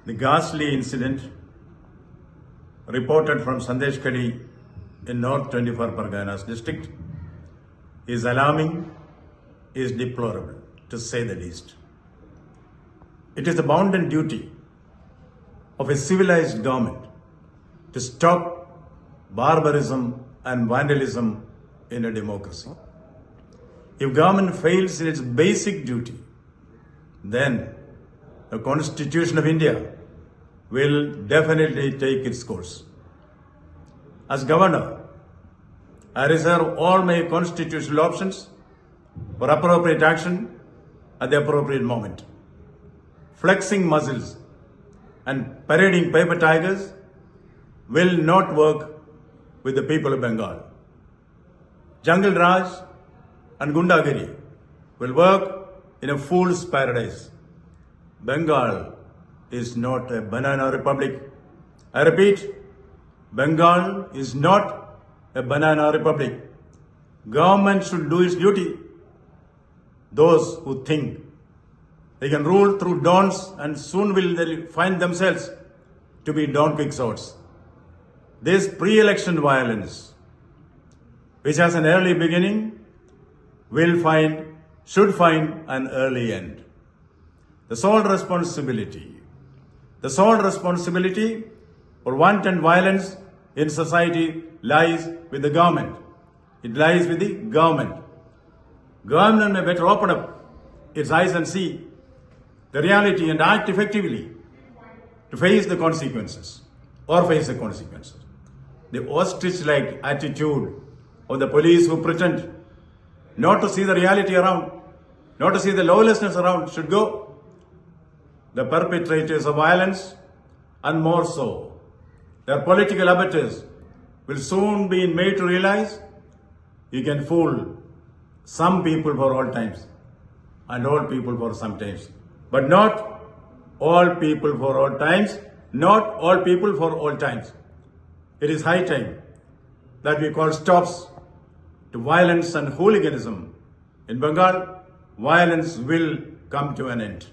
The ghastly incident reported from Sandeshkhali in North 24 Parganas district is alarming, is deplorable, to say the least. It is the bounden duty of a civilized government to stop barbarism and vandalism in a democracy. If government fails in its basic duty, then the Constitution of India will definitely take its course. As governor, I reserve all my constitutional options for appropriate action at the appropriate moment. Flexing muscles and parading paper tigers will not work with the people of Bengal. Jungle Raj and Gundagiri will work in a fool's paradise. Bengal is not a banana republic. I repeat, Bengal is not a banana republic. Government should do its duty. Those who think they can rule through dons and soon will they find themselves to be Don Quixotes. This pre-election violence, which has an early beginning, should find an early end. The sole responsibility for wanton violence in society lies with the government. It lies with the government. Government may better open up its eyes and see the reality and act effectively to face the consequences. The ostrich-like attitude of the police who pretend not to see the reality around, not to see the lawlessness around should go. The perpetrators of violence, and more so, their political abettors, will soon be made to realize you can fool some people for all times and all people for some times, but not all people for all times, not all people for all times. It is high time that we call stops to violence and hooliganism. In Bengal, violence will come to an end.